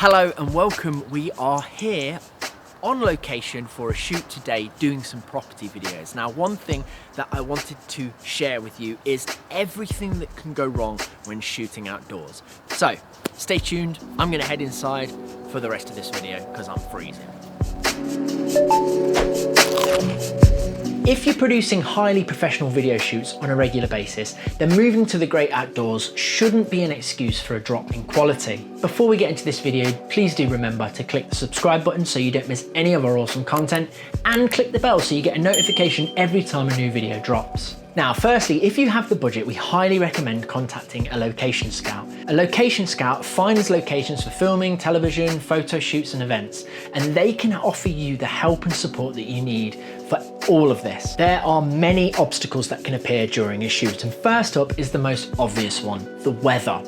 Hello and welcome. We are here on location for a shoot today doing some property videos. Now, one thing that I wanted to share with you is everything that can go wrong when shooting outdoors. So stay tuned. I'm gonna head inside for the rest of this video because I'm freezing. If you're producing highly professional video shoots on a regular basis, then moving to the great outdoors shouldn't be an excuse for a drop in quality. Before we get into this video, please do remember to click the subscribe button so you don't miss any of our awesome content, and click the bell so you get a notification every time a new video drops. Now, firstly, if you have the budget, we highly recommend contacting a location scout. A location scout finds locations for filming, television, photo shoots and events, and they can offer you the help and support that you need for all of this. There are many obstacles that can appear during a shoot, and first up is the most obvious one, the weather.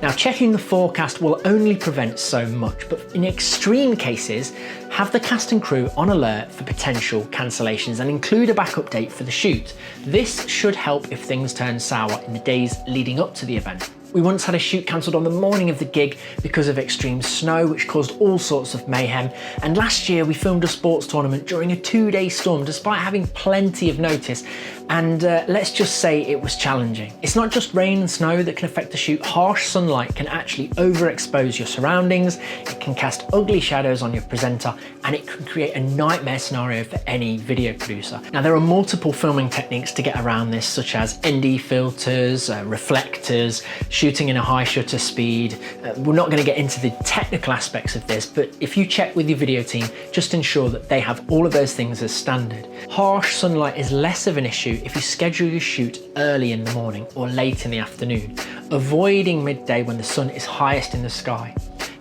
Now, checking the forecast will only prevent so much, but in extreme cases, have the cast and crew on alert for potential cancellations and include a backup date for the shoot. This should help if things turn sour in the days leading up to the event. We once had a shoot cancelled on the morning of the gig because of extreme snow, which caused all sorts of mayhem. And last year we filmed a sports tournament during a 2-day storm despite having plenty of notice. And let's just say it was challenging. It's not just rain and snow that can affect the shoot. Harsh sunlight can actually overexpose your surroundings, it can cast ugly shadows on your presenter, and it can create a nightmare scenario for any video producer. Now, there are multiple filming techniques to get around this, such as ND filters, reflectors, shooting in a high shutter speed. We're not going to get into the technical aspects of this, but if you check with your video team, just ensure that they have all of those things as standard. Harsh sunlight is less of an issue if you schedule your shoot early in the morning or late in the afternoon, avoiding midday when the sun is highest in the sky.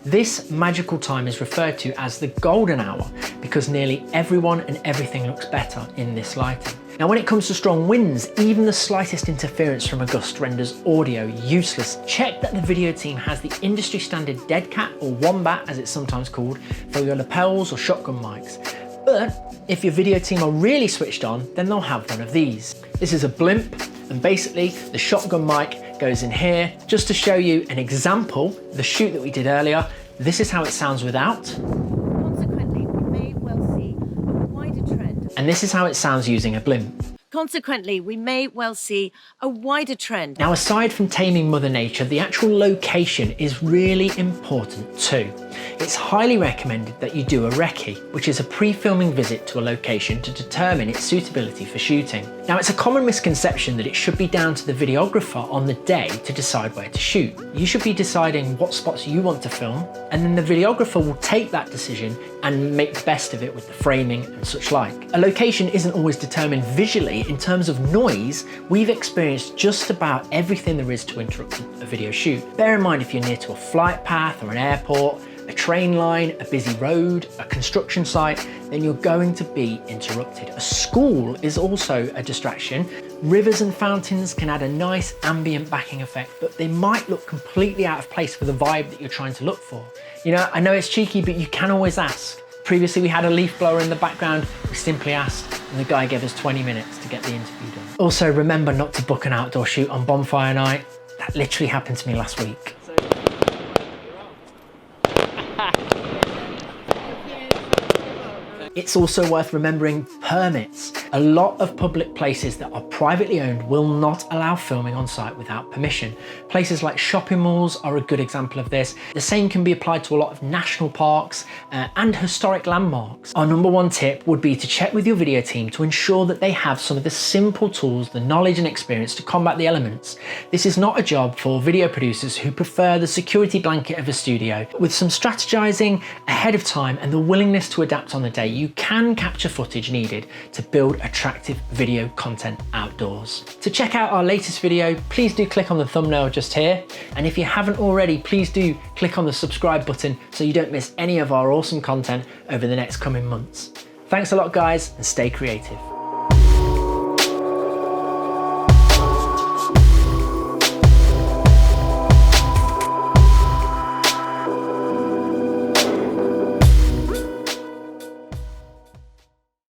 This magical time is referred to as the golden hour because nearly everyone and everything looks better in this lighting. Now, when it comes to strong winds, even the slightest interference from a gust renders audio useless. Check that the video team has the industry standard dead cat, or wombat as it's sometimes called, for your lapels or shotgun mics. But if your video team are really switched on, then they'll have one of these. This is a blimp, and basically the shotgun mic goes in here. Just to show you an example, the shoot that we did earlier, this is how it sounds without. Consequently, we may well see a wider trend. And this is how it sounds using a blimp. Consequently, we may well see a wider trend. Now, aside from taming Mother Nature, the actual location is really important too. It's highly recommended that you do a recce, which is a pre-filming visit to a location to determine its suitability for shooting. Now, it's a common misconception that it should be down to the videographer on the day to decide where to shoot. You should be deciding what spots you want to film, and then the videographer will take that decision and make the best of it with the framing and such like. A location isn't always determined visually. In terms of noise, we've experienced just about everything there is to interrupt a video shoot. Bear in mind, if you're near to a flight path or an airport, a train line, a busy road, a construction site, then you're going to be interrupted. A school is also a distraction. Rivers and fountains can add a nice ambient backing effect, but they might look completely out of place for the vibe that you're trying to look for. You know, I know it's cheeky, but you can always ask. Previously, we had a leaf blower in the background. We simply asked, and the guy gave us 20 minutes to get the interview done. Also, remember not to book an outdoor shoot on bonfire night. That literally happened to me last week. It's also worth remembering permits. A lot of public places that are privately owned will not allow filming on site without permission. Places like shopping malls are a good example of this. The same can be applied to a lot of national parks and historic landmarks. Our number one tip would be to check with your video team to ensure that they have some of the simple tools, the knowledge and experience to combat the elements. This is not a job for video producers who prefer the security blanket of a studio. With some strategizing ahead of time and the willingness to adapt on the day, you can capture footage needed to build attractive video content outdoors. To check out our latest video, please do click on the thumbnail just here. And if you haven't already, please do click on the subscribe button so you don't miss any of our awesome content over the next coming months. Thanks a lot, guys, and stay creative.